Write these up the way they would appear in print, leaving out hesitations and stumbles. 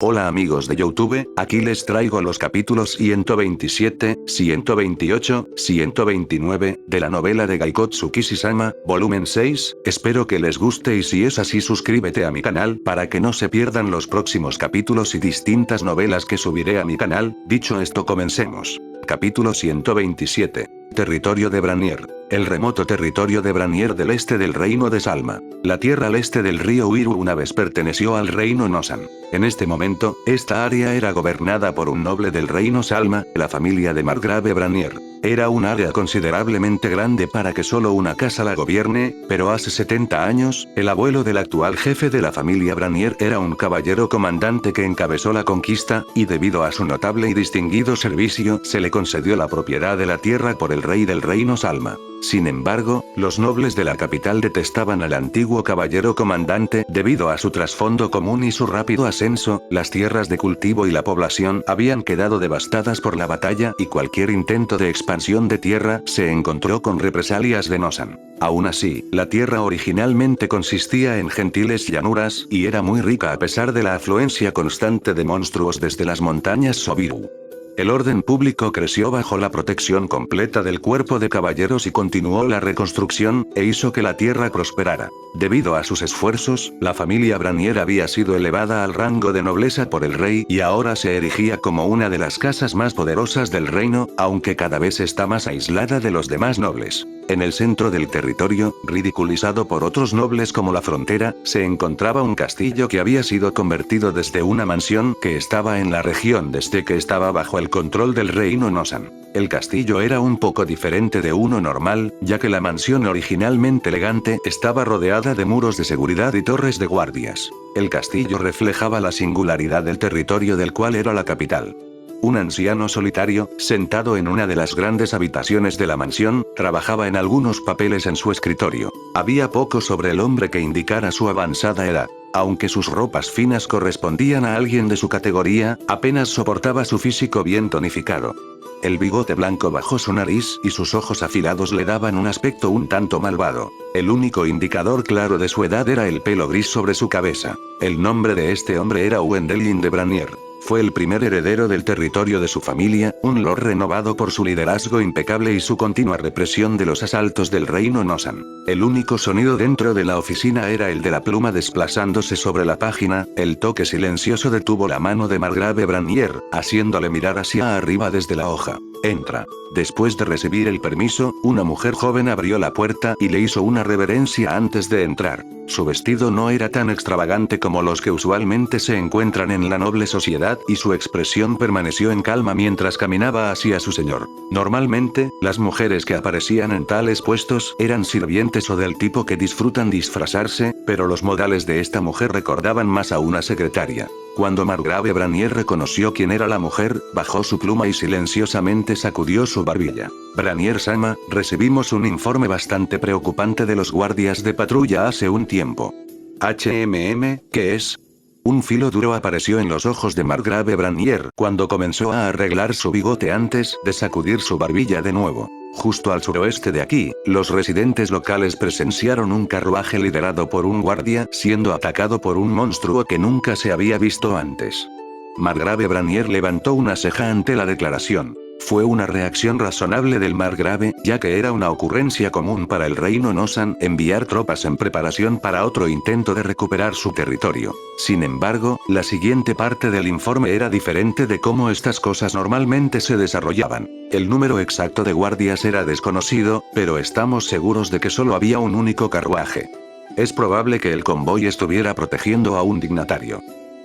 Hola amigos de YouTube, aquí les traigo los capítulos 127, 128, 129, de la novela de Gaikotsu Kishi-sama, volumen 6, espero que les guste y si es así suscríbete a mi canal para que no se pierdan los próximos capítulos y distintas novelas que subiré a mi canal. Dicho esto, comencemos. Capítulo 127. Territorio de Branier. El remoto territorio de Branier del este del reino de Salma. La tierra al este del río Uiru una vez perteneció al reino Nosan. En este momento, esta área era gobernada por un noble del reino Salma, la familia de Margrave Branier. Era un área considerablemente grande para que solo una casa la gobierne, pero hace 70 años, el abuelo del actual jefe de la familia Branier era un caballero comandante que encabezó la conquista, y debido a su notable y distinguido servicio, se le concedió la propiedad de la tierra por el rey del reino Salma. Sin embargo, los nobles de la capital detestaban al antiguo caballero comandante debido a su trasfondo común y su rápido ascenso. Las tierras de cultivo y la población habían quedado devastadas por la batalla y cualquier intento de expansión de tierra se encontró con represalias de Nosan. Aún así, la tierra originalmente consistía en gentiles llanuras y era muy rica a pesar de la afluencia constante de monstruos desde las montañas Sobiru. El orden público creció bajo la protección completa del cuerpo de caballeros y continuó la reconstrucción, e hizo que la tierra prosperara. Debido a sus esfuerzos, la familia Branier había sido elevada al rango de nobleza por el rey y ahora se erigía como una de las casas más poderosas del reino, aunque cada vez está más aislada de los demás nobles. En el centro del territorio, ridiculizado por otros nobles como la frontera, se encontraba un castillo que había sido convertido desde una mansión que estaba en la región desde que estaba bajo el control del reino Nosan. El castillo era un poco diferente de uno normal, ya que la mansión originalmente elegante estaba rodeada de muros de seguridad y torres de guardias. El castillo reflejaba la singularidad del territorio del cual era la capital. Un anciano solitario, sentado en una de las grandes habitaciones de la mansión, trabajaba en algunos papeles en su escritorio. Había poco sobre el hombre que indicara su avanzada edad. Aunque sus ropas finas correspondían a alguien de su categoría, apenas soportaba su físico bien tonificado. El bigote blanco bajo su nariz y sus ojos afilados le daban un aspecto un tanto malvado. El único indicador claro de su edad era el pelo gris sobre su cabeza. El nombre de este hombre era Wendelin de Branier. Fue el primer heredero del territorio de su familia, un lord renovado por su liderazgo impecable y su continua represión de los asaltos del reino Nosan. El único sonido dentro de la oficina era el de la pluma desplazándose sobre la página. El toque silencioso detuvo la mano de Margrave Branier, haciéndole mirar hacia arriba desde la hoja. Entra. Después de recibir el permiso, una mujer joven abrió la puerta y le hizo una reverencia antes de entrar. Su vestido no era tan extravagante como los que usualmente se encuentran en la noble sociedad y su expresión permaneció en calma mientras caminaba hacia su señor. Normalmente, las mujeres que aparecían en tales puestos eran sirvientes o del tipo que disfrutan disfrazarse, pero los modales de esta mujer recordaban más a una secretaria. Cuando Margrave Branier reconoció quién era la mujer, bajó su pluma y silenciosamente sacudió su barbilla. Branier-sama, recibimos un informe bastante preocupante de los guardias de patrulla hace un tiempo. ¿Qué es? Un filo duro apareció en los ojos de Margrave Branier cuando comenzó a arreglar su bigote antes de sacudir su barbilla de nuevo. Justo al suroeste de aquí, los residentes locales presenciaron un carruaje liderado por un guardia siendo atacado por un monstruo que nunca se había visto antes. Margrave Branier levantó una ceja ante la declaración. Fue una reacción razonable del Margrave, ya que era una ocurrencia común para el reino Nosan enviar tropas en preparación para otro intento de recuperar su territorio. Sin embargo, la siguiente parte del informe era diferente de cómo estas cosas normalmente se desarrollaban. El número exacto de guardias era desconocido, pero estamos seguros de que solo había un único carruaje. Es probable que el convoy estuviera protegiendo a un dignatario.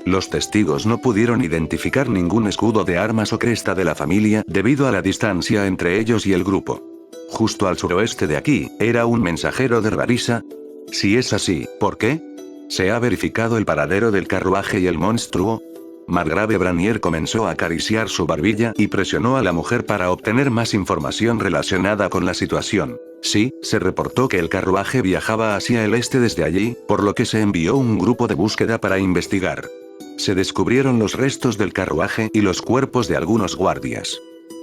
Los testigos no pudieron identificar ningún escudo de armas o cresta de la familia debido a la distancia entre ellos y el grupo. Justo al suroeste de aquí, era un mensajero de Rarisa. Si es así, ¿por qué? ¿Se ha verificado el paradero del carruaje y el monstruo? Margrave Branier comenzó a acariciar su barbilla y presionó a la mujer para obtener más información relacionada con la situación. Sí, se reportó que el carruaje viajaba hacia el este desde allí, por lo que se envió un grupo de búsqueda para investigar. Se descubrieron los restos del carruaje y los cuerpos de algunos guardias.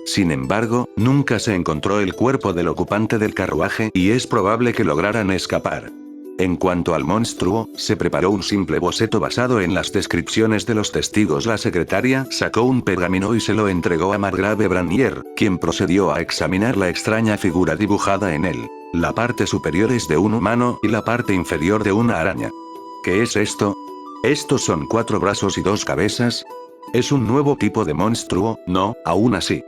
Sin embargo, nunca se encontró el cuerpo del ocupante del carruaje y es probable que lograran escapar. En cuanto al monstruo, se preparó un simple boceto basado en las descripciones de los testigos. La secretaria sacó un pergamino y se lo entregó a Margrave Branier, quien procedió a examinar la extraña figura dibujada en él. La parte superior es de un humano y la parte inferior de una araña. ¿Qué es esto? ¿Estos son 4 brazos y 2 cabezas? Es un nuevo tipo de monstruo, ¿no? Aún así.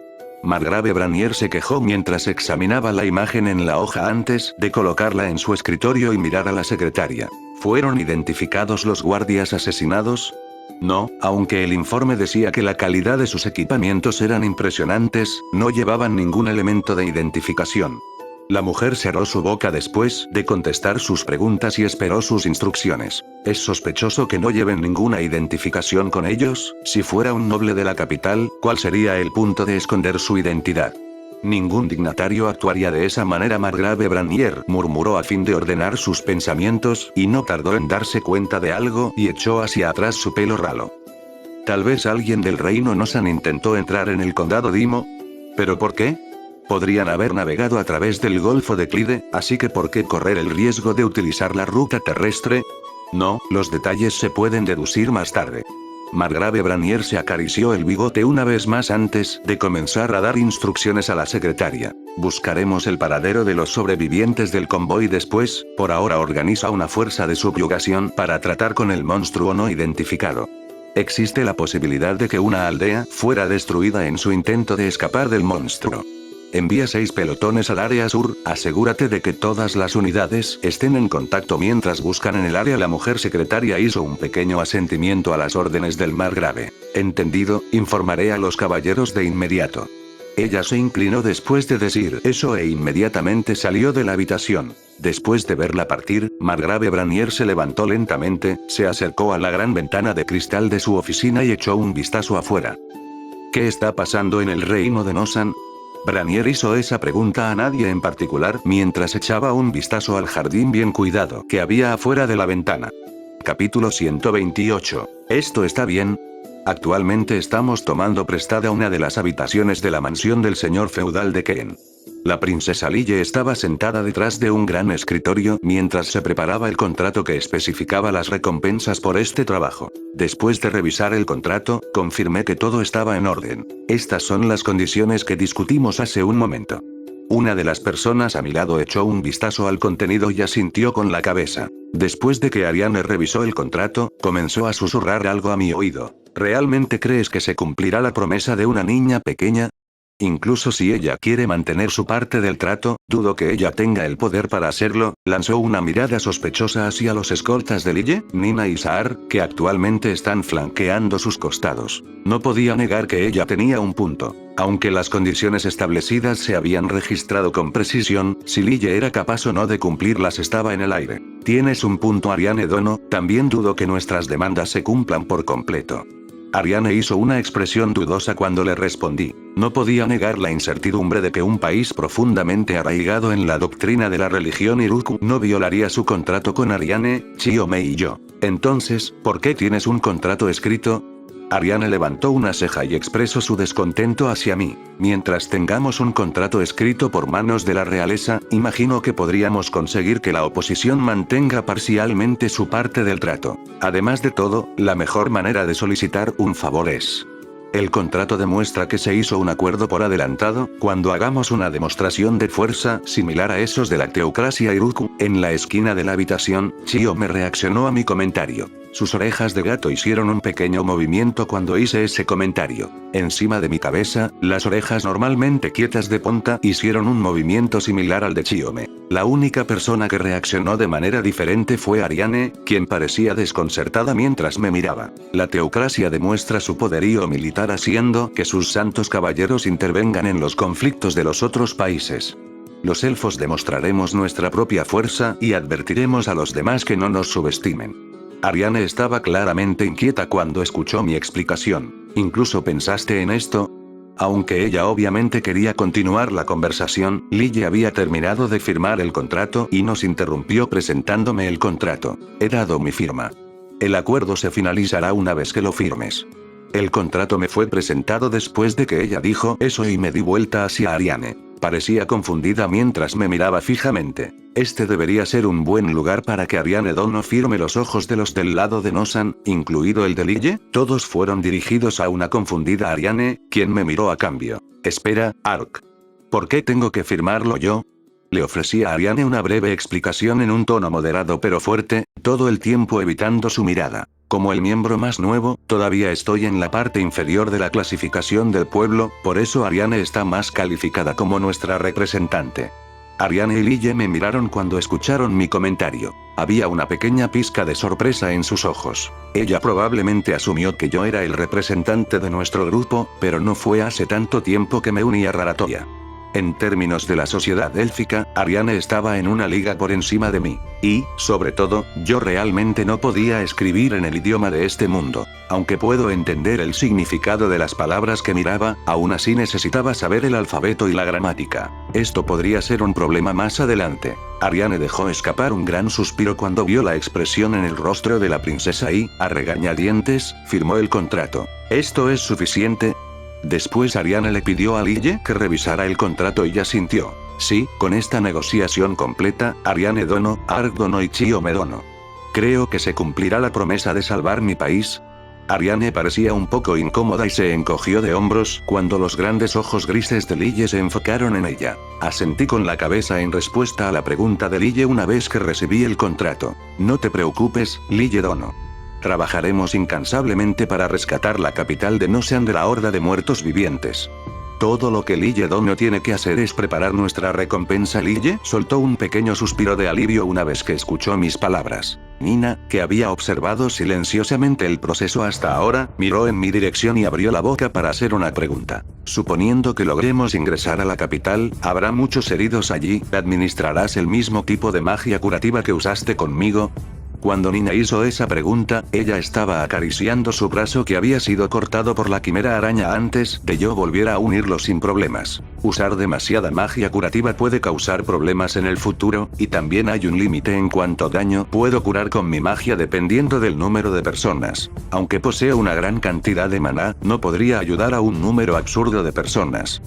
Margrave Branier se quejó mientras examinaba la imagen en la hoja antes de colocarla en su escritorio y mirar a la secretaria. ¿Fueron identificados los guardias asesinados? No, aunque el informe decía que la calidad de sus equipamientos eran impresionantes, no llevaban ningún elemento de identificación. La mujer cerró su boca después de contestar sus preguntas y esperó sus instrucciones. Es sospechoso que no lleven ninguna identificación con ellos. Si fuera un noble de la capital, ¿cuál sería el punto de esconder su identidad? Ningún dignatario actuaría de esa manera. Margrave Branier murmuró a fin de ordenar sus pensamientos, y no tardó en darse cuenta de algo, y echó hacia atrás su pelo ralo. Tal vez alguien del reino Nosan intentó entrar en el condado Dimo. ¿Pero por qué? Podrían haber navegado a través del Golfo de Clyde, así que ¿por qué correr el riesgo de utilizar la ruta terrestre? No, los detalles se pueden deducir más tarde. Margrave Branier se acarició el bigote una vez más antes de comenzar a dar instrucciones a la secretaria. Buscaremos el paradero de los sobrevivientes del convoy después. Por ahora organiza una fuerza de subyugación para tratar con el monstruo no identificado. Existe la posibilidad de que una aldea fuera destruida en su intento de escapar del monstruo. Envía 6 pelotones al área sur, asegúrate de que todas las unidades estén en contacto mientras buscan en el área. La mujer secretaria hizo un pequeño asentimiento a las órdenes del Margrave. Entendido, informaré a los caballeros de inmediato. Ella se inclinó después de decir eso e inmediatamente salió de la habitación. Después de verla partir, Margrave Branier se levantó lentamente, se acercó a la gran ventana de cristal de su oficina y echó un vistazo afuera. ¿Qué está pasando en el reino de Nosan? Branier hizo esa pregunta a nadie en particular mientras echaba un vistazo al jardín bien cuidado que había afuera de la ventana. Capítulo 128. ¿Esto está bien? Actualmente estamos tomando prestada una de las habitaciones de la mansión del señor feudal de Ken. La princesa Lille estaba sentada detrás de un gran escritorio mientras se preparaba el contrato que especificaba las recompensas por este trabajo. Después de revisar el contrato, confirmé que todo estaba en orden. Estas son las condiciones que discutimos hace un momento. Una de las personas a mi lado echó un vistazo al contenido y asintió con la cabeza. Después de que Ariane revisó el contrato, comenzó a susurrar algo a mi oído. ¿Realmente crees que se cumplirá la promesa de una niña pequeña? Incluso si ella quiere mantener su parte del trato, dudo que ella tenga el poder para hacerlo. Lanzó una mirada sospechosa hacia los escoltas de Lille, Nina y Saar, que actualmente están flanqueando sus costados. No podía negar que ella tenía un punto. Aunque las condiciones establecidas se habían registrado con precisión, si Lille era capaz o no de cumplirlas estaba en el aire. Tienes un punto, Ariane Dono, también dudo que nuestras demandas se cumplan por completo. Ariane hizo una expresión dudosa cuando le respondí. No podía negar la incertidumbre de que un país profundamente arraigado en la doctrina de la religión Iruku no violaría su contrato con Ariane, Chiome y yo. Entonces, ¿por qué tienes un contrato escrito? Ariane levantó una ceja y expresó su descontento hacia mí. Mientras tengamos un contrato escrito por manos de la realeza, imagino que podríamos conseguir que la oposición mantenga parcialmente su parte del trato. Además de todo, la mejor manera de solicitar un favor es... El contrato demuestra que se hizo un acuerdo por adelantado. Cuando hagamos una demostración de fuerza similar a esos de la teocracia Iruku, en la esquina de la habitación, Chio me reaccionó a mi comentario. Sus orejas de gato hicieron un pequeño movimiento cuando hice ese comentario. Encima de mi cabeza, las orejas normalmente quietas de punta hicieron un movimiento similar al de Chiome. La única persona que reaccionó de manera diferente fue Ariane, quien parecía desconcertada mientras me miraba. La teocracia demuestra su poderío militar haciendo que sus santos caballeros intervengan en los conflictos de los otros países. Los elfos demostraremos nuestra propia fuerza y advertiremos a los demás que no nos subestimen. Ariane estaba claramente inquieta cuando escuchó mi explicación. ¿Incluso pensaste en esto? Aunque ella obviamente quería continuar la conversación, Lille había terminado de firmar el contrato y nos interrumpió presentándome el contrato. He dado mi firma. El acuerdo se finalizará una vez que lo firmes. El contrato me fue presentado después de que ella dijo eso y me di vuelta hacia Ariane. Parecía confundida mientras me miraba fijamente. Este debería ser un buen lugar para que Ariane Dono firme los ojos de los del lado de Nosan, incluido el de Lille. Todos fueron dirigidos a una confundida Ariane, quien me miró a cambio. Espera, Ark. ¿Por qué tengo que firmarlo yo? Le ofrecí a Ariane una breve explicación en un tono moderado pero fuerte, todo el tiempo evitando su mirada. Como el miembro más nuevo, todavía estoy en la parte inferior de la clasificación del pueblo, por eso Ariane está más calificada como nuestra representante. Ariane y Lille me miraron cuando escucharon mi comentario. Había una pequeña pizca de sorpresa en sus ojos. Ella probablemente asumió que yo era el representante de nuestro grupo, pero no fue hace tanto tiempo que me uní a Raratoya. En términos de la sociedad élfica, Ariane estaba en una liga por encima de mí. Y, sobre todo, yo realmente no podía escribir en el idioma de este mundo. Aunque puedo entender el significado de las palabras que miraba, aún así necesitaba saber el alfabeto y la gramática. Esto podría ser un problema más adelante. Ariane dejó escapar un gran suspiro cuando vio la expresión en el rostro de la princesa y, a regañadientes, firmó el contrato. ¿Esto es suficiente? Después Ariane le pidió a Lille que revisara el contrato y ella sintió. Sí, con esta negociación completa, Ariane Dono, Ark Dono y Chiome Dono. Creo que se cumplirá la promesa de salvar mi país. Ariane parecía un poco incómoda y se encogió de hombros cuando los grandes ojos grises de Lille se enfocaron en ella. Asentí con la cabeza en respuesta a la pregunta de Lille una vez que recibí el contrato. No te preocupes, Lille Dono. Trabajaremos incansablemente para rescatar la capital de Nosan de la horda de muertos vivientes. Todo lo que Lille Dono tiene que hacer es preparar nuestra recompensa. Lille soltó un pequeño suspiro de alivio una vez que escuchó mis palabras. Nina, que había observado silenciosamente el proceso hasta ahora, miró en mi dirección y abrió la boca para hacer una pregunta. Suponiendo que logremos ingresar a la capital, ¿habrá muchos heridos allí? ¿Administrarás el mismo tipo de magia curativa que usaste conmigo? Cuando Nina hizo esa pregunta, ella estaba acariciando su brazo que había sido cortado por la quimera araña antes de yo volviera a unirlo sin problemas. Usar demasiada magia curativa puede causar problemas en el futuro, y también hay un límite en cuanto daño puedo curar con mi magia dependiendo del número de personas. Aunque poseo una gran cantidad de maná, no podría ayudar a un número absurdo de personas.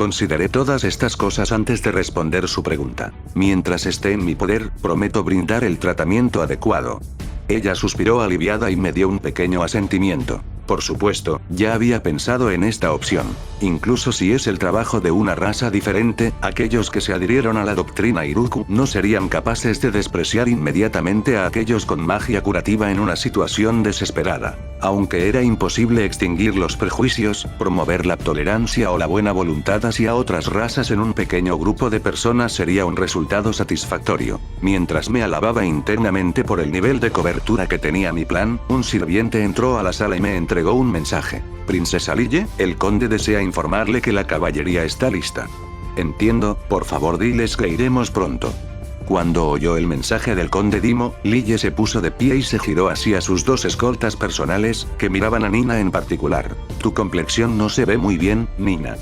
Consideré todas estas cosas antes de responder su pregunta. Mientras esté en mi poder, prometo brindar el tratamiento adecuado. Ella suspiró aliviada y me dio un pequeño asentimiento. Por supuesto, ya había pensado en esta opción. Incluso si es el trabajo de una raza diferente, aquellos que se adhirieron a la doctrina Iruku no serían capaces de despreciar inmediatamente a aquellos con magia curativa en una situación desesperada. Aunque era imposible extinguir los prejuicios, promover la tolerancia o la buena voluntad hacia otras razas en un pequeño grupo de personas sería un resultado satisfactorio. Mientras me alababa internamente por el nivel de cobertura que tenía mi plan, un sirviente entró a la sala y me entregó un mensaje. Princesa Lille, el conde desea informarle que la caballería está lista. Entiendo, por favor diles que iremos pronto. Cuando oyó el mensaje del conde Dimo, Lille se puso de pie y se giró hacia sus dos escoltas personales, que miraban a Nina en particular. Tu complexión no se ve muy bien, Nina.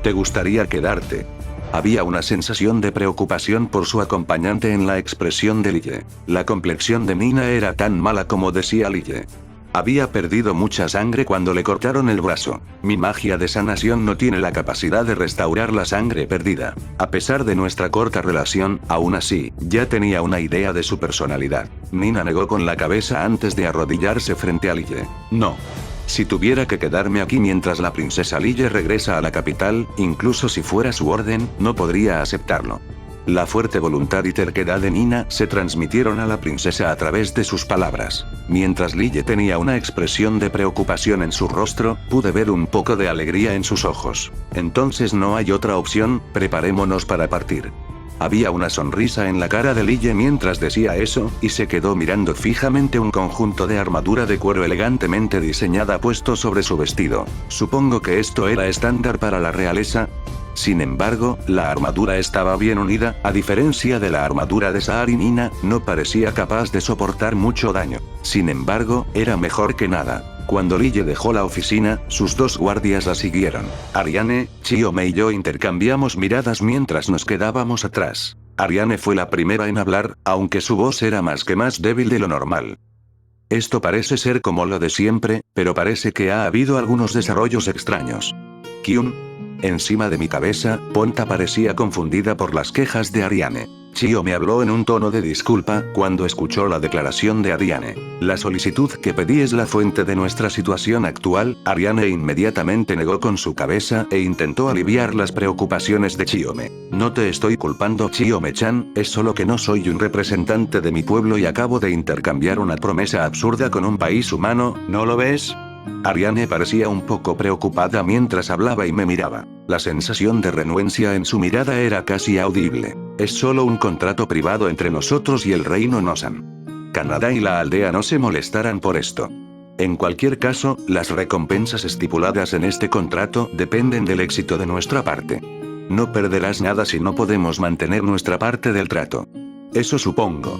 ¿Te gustaría quedarte? Había una sensación de preocupación por su acompañante en la expresión de Lille. La complexión de Nina era tan mala como decía Lille. Había perdido mucha sangre cuando le cortaron el brazo. Mi magia de sanación no tiene la capacidad de restaurar la sangre perdida. A pesar de nuestra corta relación, aún así, ya tenía una idea de su personalidad. Nina negó con la cabeza antes de arrodillarse frente a Lille. No. Si tuviera que quedarme aquí mientras la princesa Lille regresa a la capital, incluso si fuera su orden, no podría aceptarlo. La fuerte voluntad y terquedad de Nina se transmitieron a la princesa a través de sus palabras. Mientras Lille tenía una expresión de preocupación en su rostro, pude ver un poco de alegría en sus ojos. Entonces no hay otra opción, preparémonos para partir. Había una sonrisa en la cara de Lille mientras decía eso, y se quedó mirando fijamente un conjunto de armadura de cuero elegantemente diseñada puesto sobre su vestido. Supongo que esto era estándar para la realeza. Sin embargo, la armadura estaba bien unida, a diferencia de la armadura de Saar y Nina, no parecía capaz de soportar mucho daño. Sin embargo, era mejor que nada. Cuando Lille dejó la oficina, sus dos guardias la siguieron. Ariane, Chiome y yo intercambiamos miradas mientras nos quedábamos atrás. Ariane fue la primera en hablar, aunque su voz era más débil de lo normal. Esto parece ser como lo de siempre, pero parece que ha habido algunos desarrollos extraños. Kyun. Encima de mi cabeza, Ponta parecía confundida por las quejas de Ariane. Chio me habló en un tono de disculpa cuando escuchó la declaración de Ariane. La solicitud que pedí es la fuente de nuestra situación actual. Ariane inmediatamente negó con su cabeza e intentó aliviar las preocupaciones de Chiome. No te estoy culpando, Chiome-chan, es solo que no soy un representante de mi pueblo y acabo de intercambiar una promesa absurda con un país humano, ¿no lo ves? Ariane parecía un poco preocupada mientras hablaba y me miraba. La sensación de renuencia en su mirada era casi audible. Es solo un contrato privado entre nosotros y el reino Nosan. Canadá y la aldea no se molestarán por esto. En cualquier caso, las recompensas estipuladas en este contrato dependen del éxito de nuestra parte. No perderás nada si no podemos mantener nuestra parte del trato. Eso supongo.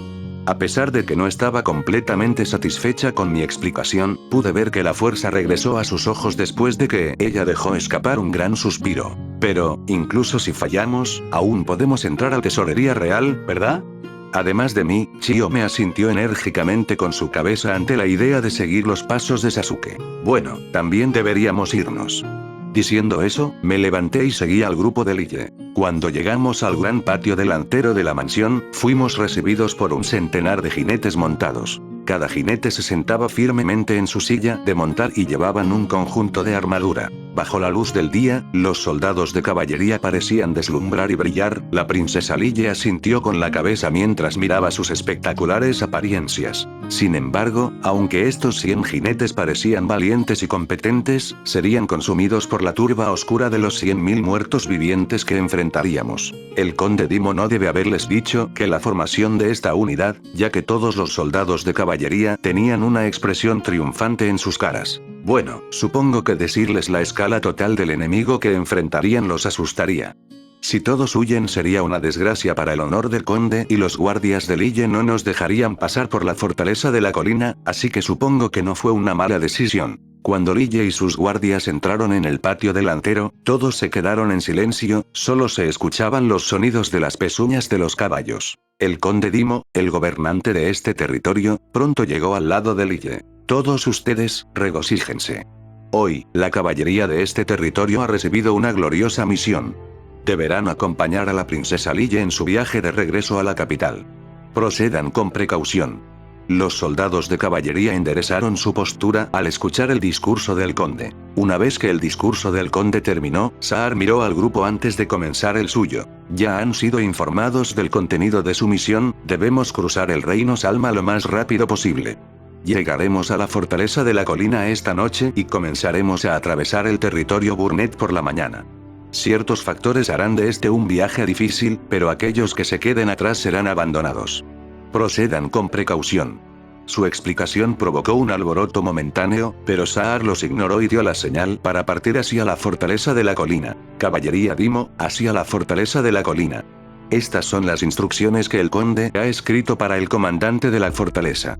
A pesar de que no estaba completamente satisfecha con mi explicación, pude ver que la fuerza regresó a sus ojos después de que ella dejó escapar un gran suspiro. Pero, incluso si fallamos, aún podemos entrar a Tesorería Real, ¿verdad? Además de mí, Chio me asintió enérgicamente con su cabeza ante la idea de seguir los pasos de Sasuke. Bueno, también deberíamos irnos. Diciendo eso, me levanté y seguí al grupo de Lille. Cuando llegamos al gran patio delantero de la mansión, fuimos recibidos por un centenar de jinetes montados. Cada jinete se sentaba firmemente en su silla de montar y llevaban un conjunto de armadura. Bajo la luz del día, los soldados de caballería parecían deslumbrar y brillar. La princesa Lille asintió con la cabeza mientras miraba sus espectaculares apariencias. Sin embargo, aunque estos 100 jinetes parecían valientes y competentes, serían consumidos por la turba oscura de los 100.000 muertos vivientes que enfrentaríamos. El conde Dimo no debe haberles dicho que la formación de esta unidad, ya que todos los soldados de caballería tenían una expresión triunfante en sus caras. Bueno, supongo que decirles la escala total del enemigo que enfrentarían los asustaría. Si todos huyen sería una desgracia para el honor del conde y los guardias de Lille no nos dejarían pasar por la fortaleza de la colina, así que supongo que no fue una mala decisión. Cuando Lille y sus guardias entraron en el patio delantero, todos se quedaron en silencio, solo se escuchaban los sonidos de las pezuñas de los caballos. El conde Dimo, el gobernante de este territorio, pronto llegó al lado de Lille. Todos ustedes, regocíjense. Hoy, la caballería de este territorio ha recibido una gloriosa misión. Deberán acompañar a la princesa Lille en su viaje de regreso a la capital. Procedan con precaución. Los soldados de caballería enderezaron su postura al escuchar el discurso del conde. Una vez que el discurso del conde terminó, Saar miró al grupo antes de comenzar el suyo. Ya han sido informados del contenido de su misión, debemos cruzar el reino Salma lo más rápido posible. Llegaremos a la fortaleza de la colina esta noche y comenzaremos a atravesar el territorio Burnett por la mañana. Ciertos factores harán de este un viaje difícil, pero aquellos que se queden atrás serán abandonados. Procedan con precaución. Su explicación provocó un alboroto momentáneo, pero Saar los ignoró y dio la señal para partir hacia la fortaleza de la colina. Caballería Dimo, hacia la fortaleza de la colina. Estas son las instrucciones que el conde ha escrito para el comandante de la fortaleza.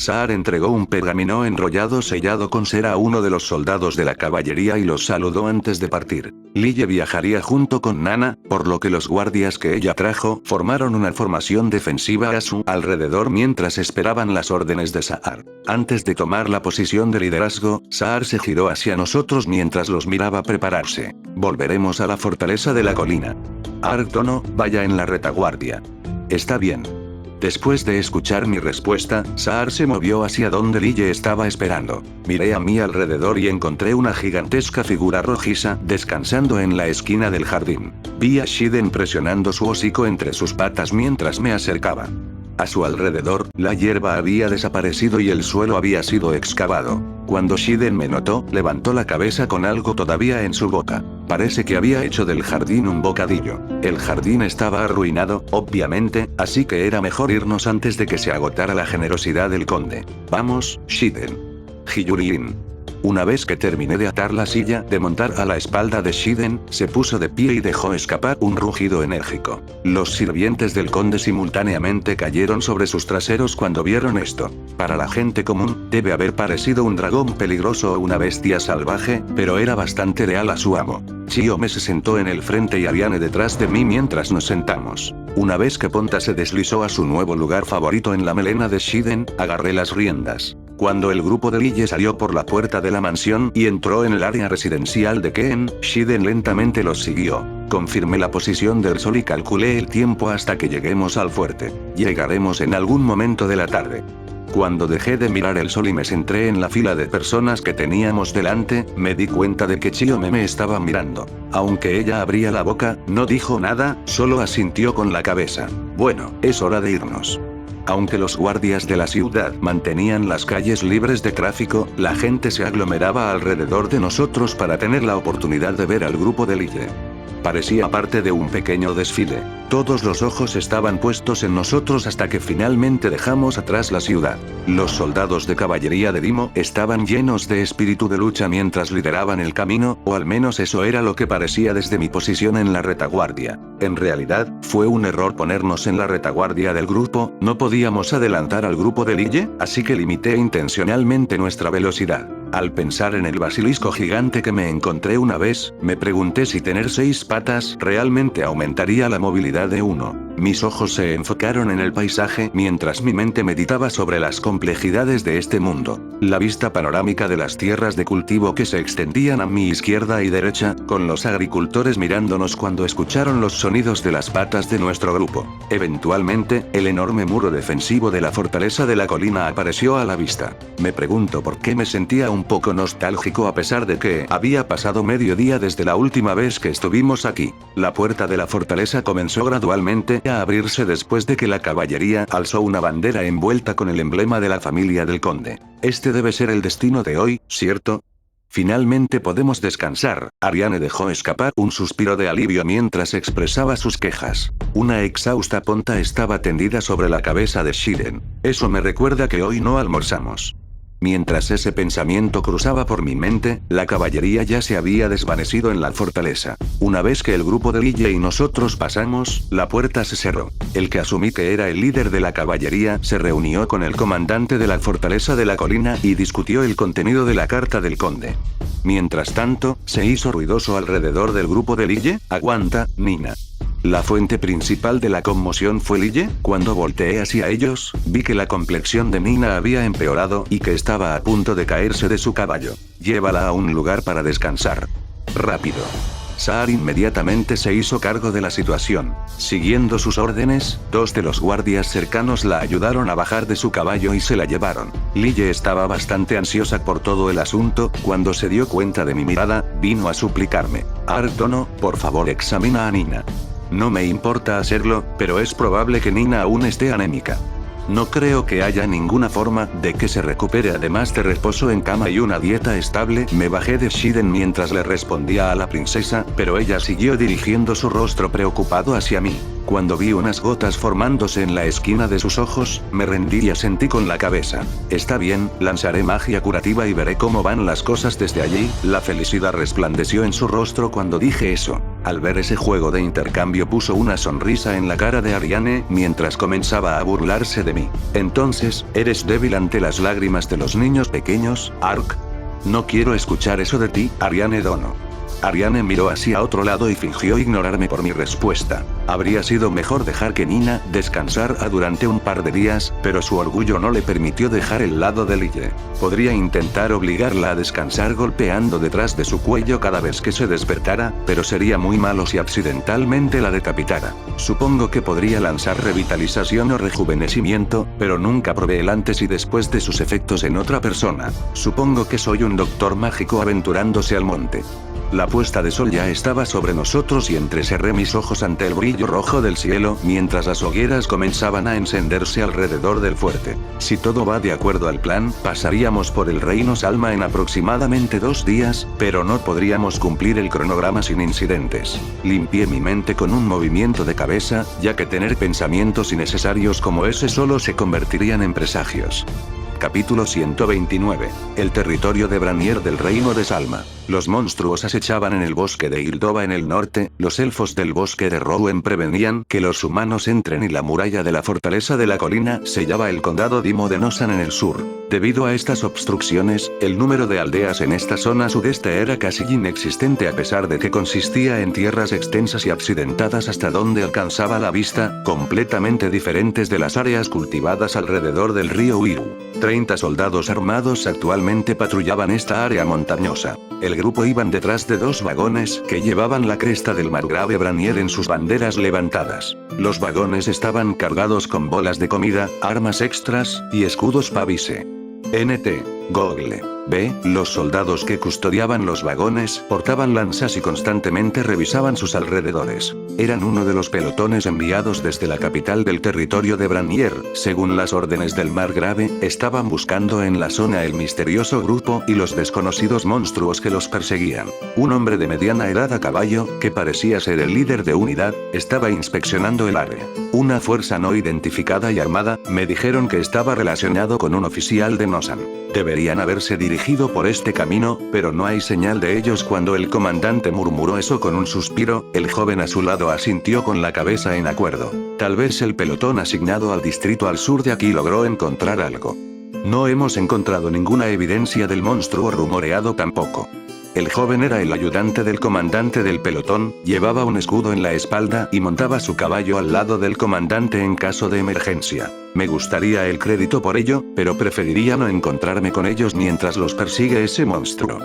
Saar entregó un pergamino enrollado sellado con cera a uno de los soldados de la caballería y los saludó antes de partir. Lille viajaría junto con Nana, por lo que los guardias que ella trajo formaron una formación defensiva a su alrededor mientras esperaban las órdenes de Saar. Antes de tomar la posición de liderazgo, Saar se giró hacia nosotros mientras los miraba prepararse. Volveremos a la fortaleza de la colina. Arctono, vaya en la retaguardia. Está bien. Después de escuchar mi respuesta, Saar se movió hacia donde Lille estaba esperando. Miré a mi alrededor y encontré una gigantesca figura rojiza descansando en la esquina del jardín. Vi a Shiden presionando su hocico entre sus patas mientras me acercaba. A su alrededor, la hierba había desaparecido y el suelo había sido excavado. Cuando Shiden me notó, levantó la cabeza con algo todavía en su boca. Parece que había hecho del jardín un bocadillo. El jardín estaba arruinado, obviamente, así que era mejor irnos antes de que se agotara la generosidad del conde. Vamos, Shiden. Hiyurin. Una vez que terminé de atar la silla de montar a la espalda de Shiden, se puso de pie y dejó escapar un rugido enérgico. Los sirvientes del conde simultáneamente cayeron sobre sus traseros cuando vieron esto. Para la gente común, debe haber parecido un dragón peligroso o una bestia salvaje, pero era bastante leal a su amo. Chiome se sentó en el frente y Ariane detrás de mí mientras nos sentamos. Una vez que Ponta se deslizó a su nuevo lugar favorito en la melena de Shiden, agarré las riendas. Cuando el grupo de Lille salió por la puerta de la mansión y entró en el área residencial de Ken, Shiden lentamente los siguió. Confirmé la posición del sol y calculé el tiempo hasta que lleguemos al fuerte. Llegaremos en algún momento de la tarde. Cuando dejé de mirar el sol y me centré en la fila de personas que teníamos delante, me di cuenta de que Chiyome me estaba mirando. Aunque ella abría la boca, no dijo nada, solo asintió con la cabeza. Bueno, es hora de irnos. Aunque los guardias de la ciudad mantenían las calles libres de tráfico, la gente se aglomeraba alrededor de nosotros para tener la oportunidad de ver al grupo de Lille. Parecía parte de un pequeño desfile. Todos los ojos estaban puestos en nosotros hasta que finalmente dejamos atrás la ciudad. Los soldados de caballería de Dimo estaban llenos de espíritu de lucha mientras lideraban el camino, o al menos eso era lo que parecía desde mi posición en la retaguardia. En realidad, fue un error ponernos en la retaguardia del grupo, no podíamos adelantar al grupo de Lille, así que limité intencionalmente nuestra velocidad. Al pensar en el basilisco gigante que me encontré una vez, me pregunté si tener 6 patas realmente aumentaría la movilidad de uno. Mis ojos se enfocaron en el paisaje mientras mi mente meditaba sobre las complejidades de este mundo. La vista panorámica de las tierras de cultivo que se extendían a mi izquierda y derecha, con los agricultores mirándonos cuando escucharon los sonidos de las patas de nuestro grupo. Eventualmente, el enorme muro defensivo de la fortaleza de la colina apareció a la vista. Me pregunto por qué me sentía un poco nostálgico a pesar de que había pasado medio día desde la última vez que estuvimos aquí. La puerta de la fortaleza comenzó gradualmente a abrirse después de que la caballería alzó una bandera envuelta con el emblema de la familia del conde. Este debe ser el destino de hoy, ¿cierto? Finalmente podemos descansar. Ariane dejó escapar un suspiro de alivio mientras expresaba sus quejas. Una exhausta ponta estaba tendida sobre la cabeza de Shiden. Eso me recuerda que hoy no almorzamos. Mientras ese pensamiento cruzaba por mi mente, la caballería ya se había desvanecido en la fortaleza. Una vez que el grupo de Lille y nosotros pasamos, la puerta se cerró. El que asumí que era el líder de la caballería se reunió con el comandante de la fortaleza de la colina y discutió el contenido de la carta del conde. Mientras tanto, se hizo ruidoso alrededor del grupo de Lille. Aguanta, Nina. La fuente principal de la conmoción fue Lille. Cuando volteé hacia ellos, vi que la complexión de Nina había empeorado y que estaba a punto de caerse de su caballo. Llévala a un lugar para descansar. Rápido. Saar inmediatamente se hizo cargo de la situación. Siguiendo sus órdenes, 2 de los guardias cercanos la ayudaron a bajar de su caballo y se la llevaron. Lille estaba bastante ansiosa por todo el asunto. Cuando se dio cuenta de mi mirada, vino a suplicarme. Artono, por favor examina a Nina. No me importa hacerlo, pero es probable que Nina aún esté anémica. No creo que haya ninguna forma de que se recupere además de reposo en cama y una dieta estable. Me bajé de Shiden mientras le respondía a la princesa, pero ella siguió dirigiendo su rostro preocupado hacia mí. Cuando vi unas gotas formándose en la esquina de sus ojos, me rendí y asentí con la cabeza. Está bien, lanzaré magia curativa y veré cómo van las cosas desde allí. La felicidad resplandeció en su rostro cuando dije eso. Al ver ese juego de intercambio puso una sonrisa en la cara de Ariane mientras comenzaba a burlarse de mí. Entonces, ¿eres débil ante las lágrimas de los niños pequeños, Ark? No quiero escuchar eso de ti, Ariane Dono. Ariane miró hacia otro lado y fingió ignorarme por mi respuesta. Habría sido mejor dejar que Nina descansara durante un par de días, pero su orgullo no le permitió dejar el lado de Lille. Podría intentar obligarla a descansar golpeando detrás de su cuello cada vez que se despertara, pero sería muy malo si accidentalmente la decapitara. Supongo que podría lanzar revitalización o rejuvenecimiento, pero nunca probé el antes y después de sus efectos en otra persona. Supongo que soy un doctor mágico aventurándose al monte. La puesta de sol ya estaba sobre nosotros y entrecerré mis ojos ante el brillo rojo del cielo, mientras las hogueras comenzaban a encenderse alrededor del fuerte. Si todo va de acuerdo al plan, pasaríamos por el reino Salma en aproximadamente 2 días, pero no podríamos cumplir el cronograma sin incidentes. Limpié mi mente con un movimiento de cabeza, ya que tener pensamientos innecesarios como ese solo se convertirían en presagios. Capítulo 129. El territorio de Branier del reino de Salma. Los monstruos acechaban en el bosque de Ildova en el norte, los elfos del bosque de Rouen prevenían que los humanos entren y la muralla de la fortaleza de la colina sellaba el condado Dimo de Nosan en el sur. Debido a estas obstrucciones, el número de aldeas en esta zona sudeste era casi inexistente a pesar de que consistía en tierras extensas y accidentadas hasta donde alcanzaba la vista, completamente diferentes de las áreas cultivadas alrededor del río Uiru. 30 soldados armados actualmente patrullaban esta área montañosa. El grupo iban detrás de 2 vagones que llevaban la cresta del margrave Branier en sus banderas levantadas. Los vagones estaban cargados con bolas de comida, armas extras, y escudos pavise. NT. Google. B. Los soldados que custodiaban los vagones portaban lanzas y constantemente revisaban sus alrededores. Eran uno de los pelotones enviados desde la capital del territorio de Branier. Según las órdenes del margrave, estaban buscando en la zona el misterioso grupo y los desconocidos monstruos que los perseguían. Un hombre de mediana edad a caballo, que parecía ser el líder de unidad, estaba inspeccionando el área. Una fuerza no identificada y armada, me dijeron que estaba relacionado con un oficial de Nosan. Deberían haberse dirigido por este camino, pero no hay señal de ellos. Cuando el comandante murmuró eso con un suspiro, el joven a su lado asintió con la cabeza en acuerdo. Tal vez el pelotón asignado al distrito al sur de aquí logró encontrar algo. No hemos encontrado ninguna evidencia del monstruo rumoreado tampoco. El joven era el ayudante del comandante del pelotón, llevaba un escudo en la espalda y montaba su caballo al lado del comandante en caso de emergencia. Me gustaría el crédito por ello, pero preferiría no encontrarme con ellos mientras los persigue ese monstruo.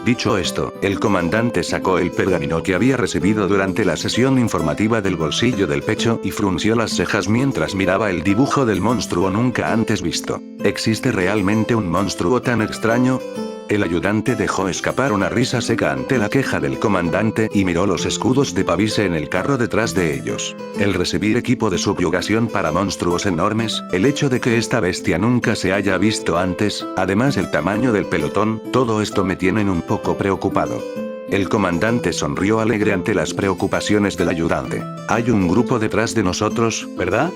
Dicho esto, el comandante sacó el pergamino que había recibido durante la sesión informativa del bolsillo del pecho y frunció las cejas mientras miraba el dibujo del monstruo nunca antes visto. ¿Existe realmente un monstruo tan extraño? El ayudante dejó escapar una risa seca ante la queja del comandante y miró los escudos de pavise en el carro detrás de ellos. El recibir equipo de subyugación para monstruos enormes, el hecho de que esta bestia nunca se haya visto antes, además el tamaño del pelotón, todo esto me tienen un poco preocupado. El comandante sonrió alegre ante las preocupaciones del ayudante. Hay un grupo detrás de nosotros, ¿verdad?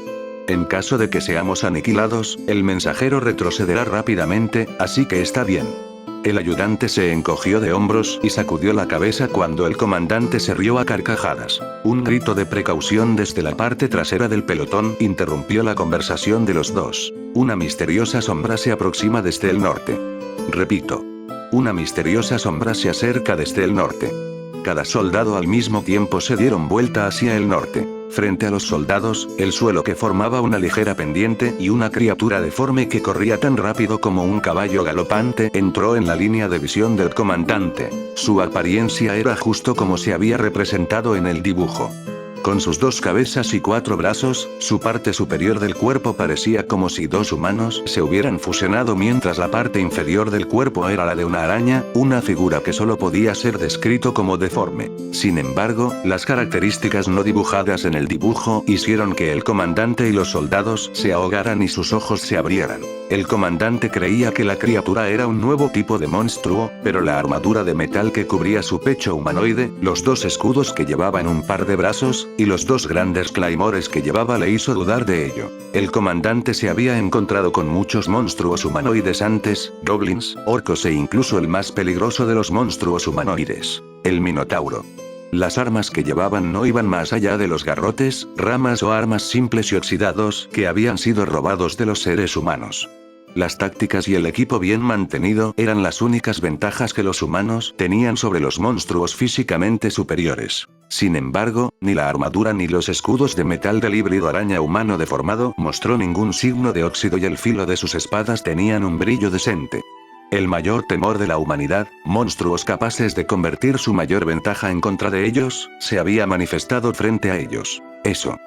En caso de que seamos aniquilados, el mensajero retrocederá rápidamente, así que está bien. El ayudante se encogió de hombros y sacudió la cabeza cuando el comandante se rió a carcajadas. Un grito de precaución desde la parte trasera del pelotón interrumpió la conversación de los dos. Una misteriosa sombra se aproxima desde el norte. Repito. Una misteriosa sombra se acerca desde el norte. Cada soldado al mismo tiempo se dieron vuelta hacia el norte. Frente a los soldados, el suelo que formaba una ligera pendiente y una criatura deforme que corría tan rápido como un caballo galopante entró en la línea de visión del comandante. Su apariencia era justo como se había representado en el dibujo. Con sus 2 cabezas y 4 brazos, su parte superior del cuerpo parecía como si 2 humanos se hubieran fusionado mientras la parte inferior del cuerpo era la de una araña, una figura que solo podía ser descrito como deforme. Sin embargo, las características no dibujadas en el dibujo hicieron que el comandante y los soldados se ahogaran y sus ojos se abrieran. El comandante creía que la criatura era un nuevo tipo de monstruo, pero la armadura de metal que cubría su pecho humanoide, los 2 escudos que llevaba en un par de brazos, y los 2 grandes claymores que llevaba le hizo dudar de ello. El comandante se había encontrado con muchos monstruos humanoides antes, goblins, orcos e incluso el más peligroso de los monstruos humanoides, el minotauro. Las armas que llevaban no iban más allá de los garrotes, ramas o armas simples y oxidados que habían sido robados de los seres humanos. Las tácticas y el equipo bien mantenido eran las únicas ventajas que los humanos tenían sobre los monstruos físicamente superiores. Sin embargo, ni la armadura ni los escudos de metal del híbrido araña humano deformado mostró ningún signo de óxido y el filo de sus espadas tenían un brillo decente. El mayor temor de la humanidad, monstruos capaces de convertir su mayor ventaja en contra de ellos, se había manifestado frente a ellos. Eso.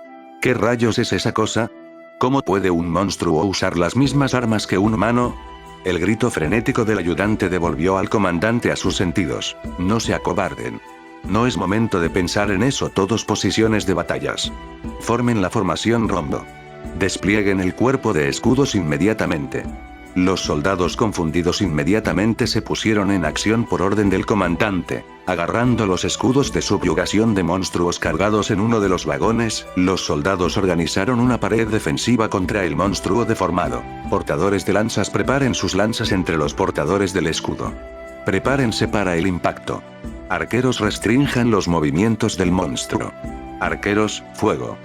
¿Qué rayos es esa cosa? ¿Cómo puede un monstruo usar las mismas armas que un humano? El grito frenético del ayudante devolvió al comandante a sus sentidos. No se acobarden. No es momento de pensar en eso. Todos posiciones de batallas. Formen la formación rombo. Desplieguen el cuerpo de escudos inmediatamente. Los soldados confundidos inmediatamente se pusieron en acción por orden del comandante. Agarrando los escudos de subyugación de monstruos cargados en uno de los vagones, los soldados organizaron una pared defensiva contra el monstruo deformado. Portadores de lanzas, preparen sus lanzas entre los portadores del escudo. Prepárense para el impacto. Arqueros, restrinjan los movimientos del monstruo. Arqueros, fuego.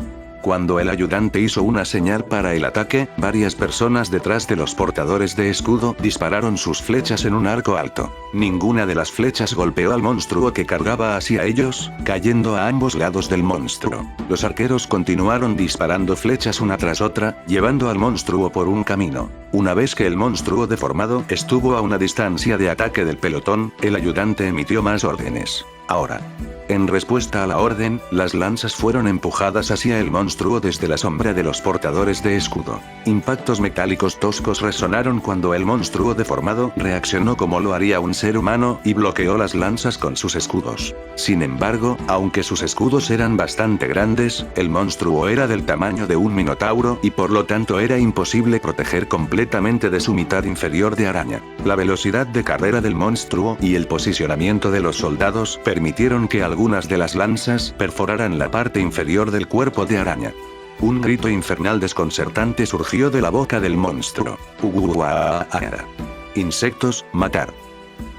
Cuando el ayudante hizo una señal para el ataque, varias personas detrás de los portadores de escudo dispararon sus flechas en un arco alto. Ninguna de las flechas golpeó al monstruo que cargaba hacia ellos, cayendo a ambos lados del monstruo. Los arqueros continuaron disparando flechas una tras otra, llevando al monstruo por un camino. Una vez que el monstruo deformado estuvo a una distancia de ataque del pelotón, el ayudante emitió más órdenes. Ahora. En respuesta a la orden, las lanzas fueron empujadas hacia el monstruo desde la sombra de los portadores de escudo. Impactos metálicos toscos resonaron cuando el monstruo deformado reaccionó como lo haría un ser humano y bloqueó las lanzas con sus escudos. Sin embargo, aunque sus escudos eran bastante grandes, el monstruo era del tamaño de un minotauro y por lo tanto era imposible proteger completamente de su mitad inferior de araña. La velocidad de carrera del monstruo y el posicionamiento de los soldados permitieron que algunas de las lanzas perforaran la parte inferior del cuerpo de araña. Un grito infernal desconcertante surgió de la boca del monstruo. Insectos, matar.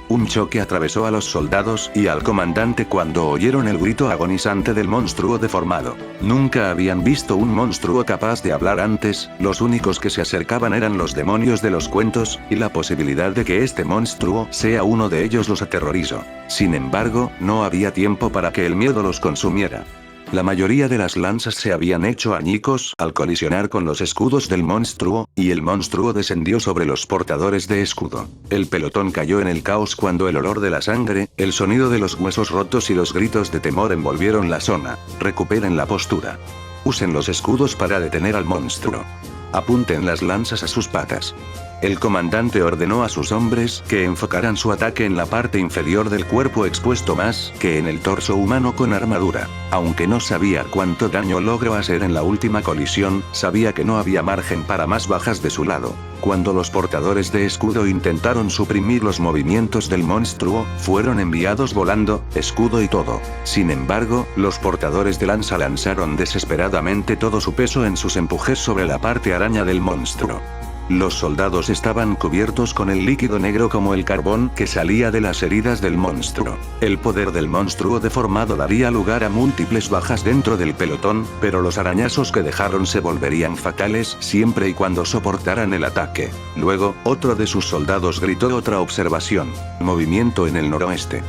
Un choque atravesó a los soldados y al comandante cuando oyeron el grito agonizante del monstruo deformado. Nunca habían visto un monstruo capaz de hablar antes, los únicos que se acercaban eran los demonios de los cuentos, y la posibilidad de que este monstruo sea uno de ellos los aterrorizó. Sin embargo, no había tiempo para que el miedo los consumiera. La mayoría de las lanzas se habían hecho añicos al colisionar con los escudos del monstruo, y el monstruo descendió sobre los portadores de escudo. El pelotón cayó en el caos cuando el olor de la sangre, el sonido de los huesos rotos y los gritos de temor envolvieron la zona. Recuperen la postura. Usen los escudos para detener al monstruo. Apunten las lanzas a sus patas. El comandante ordenó a sus hombres que enfocaran su ataque en la parte inferior del cuerpo expuesto más que en el torso humano con armadura. Aunque no sabía cuánto daño logró hacer en la última colisión, sabía que no había margen para más bajas de su lado. Cuando los portadores de escudo intentaron suprimir los movimientos del monstruo, fueron enviados volando, escudo y todo. Sin embargo, los portadores de lanza lanzaron desesperadamente todo su peso en sus empujes sobre la parte araña del monstruo. Los soldados estaban cubiertos con el líquido negro como el carbón que salía de las heridas del monstruo. El poder del monstruo deformado daría lugar a múltiples bajas dentro del pelotón, pero los arañazos que dejaron se volverían fatales siempre y cuando soportaran el ataque. Luego, otro de sus soldados gritó otra observación. Movimiento en el noroeste.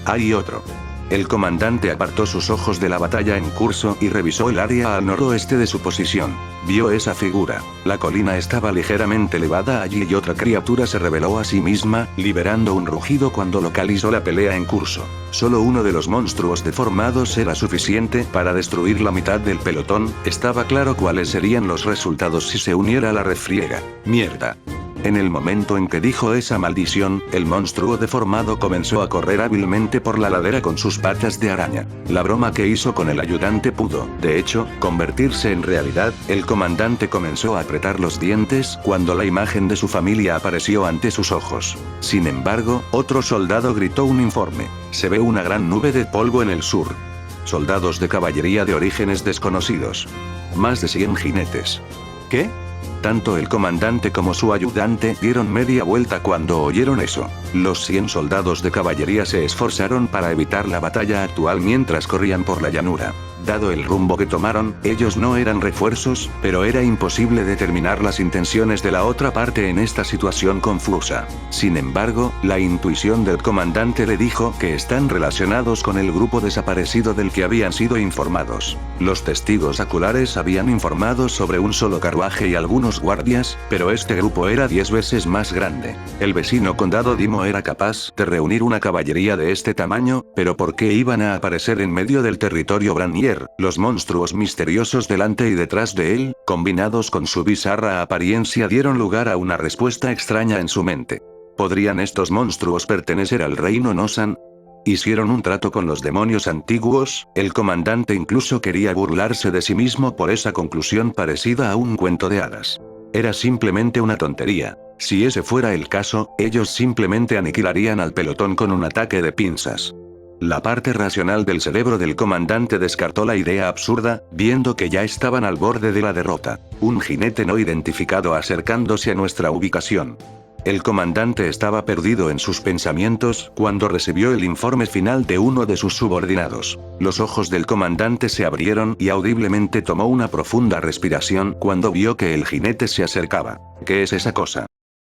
Hay otro. El comandante apartó sus ojos de la batalla en curso y revisó el área al noroeste de su posición. Vio esa figura. La colina estaba ligeramente elevada allí y otra criatura se reveló a sí misma, liberando un rugido cuando localizó la pelea en curso. Solo uno de los monstruos deformados era suficiente para destruir la mitad del pelotón. Estaba claro cuáles serían los resultados si se uniera a la refriega. Mierda. En el momento en que dijo esa maldición, el monstruo deformado comenzó a correr hábilmente por la ladera con sus patas de araña. La broma que hizo con el ayudante pudo, de hecho, convertirse en realidad. El comandante comenzó a apretar los dientes cuando la imagen de su familia apareció ante sus ojos. Sin embargo, otro soldado gritó un informe. Se ve una gran nube de polvo en el sur. Soldados de caballería de orígenes desconocidos. Más de 100 jinetes. ¿Qué? Tanto el comandante como su ayudante dieron media vuelta cuando oyeron eso. Los 100 soldados de caballería se esforzaron para evitar la batalla actual mientras corrían por la llanura. Dado el rumbo que tomaron, ellos no eran refuerzos, pero era imposible determinar las intenciones de la otra parte en esta situación confusa. Sin embargo, la intuición del comandante le dijo que están relacionados con el grupo desaparecido del que habían sido informados. Los testigos oculares habían informado sobre un solo carruaje y algunos guardias, pero este grupo era 10 veces más grande. El vecino condado Dimo era capaz de reunir una caballería de este tamaño, pero ¿por qué iban a aparecer en medio del territorio Branier? Los monstruos misteriosos delante y detrás de él, combinados con su bizarra apariencia, dieron lugar a una respuesta extraña en su mente. ¿Podrían estos monstruos pertenecer al reino Nosan? Hicieron un trato con los demonios antiguos. El comandante incluso quería burlarse de sí mismo por esa conclusión parecida a un cuento de hadas. Era simplemente una tontería. Si ese fuera el caso, ellos simplemente aniquilarían al pelotón con un ataque de pinzas. La parte racional del cerebro del comandante descartó la idea absurda, viendo que ya estaban al borde de la derrota. Un jinete no identificado acercándose a nuestra ubicación. El comandante estaba perdido en sus pensamientos cuando recibió el informe final de uno de sus subordinados. Los ojos del comandante se abrieron y audiblemente tomó una profunda respiración cuando vio que el jinete se acercaba. ¿Qué es esa cosa?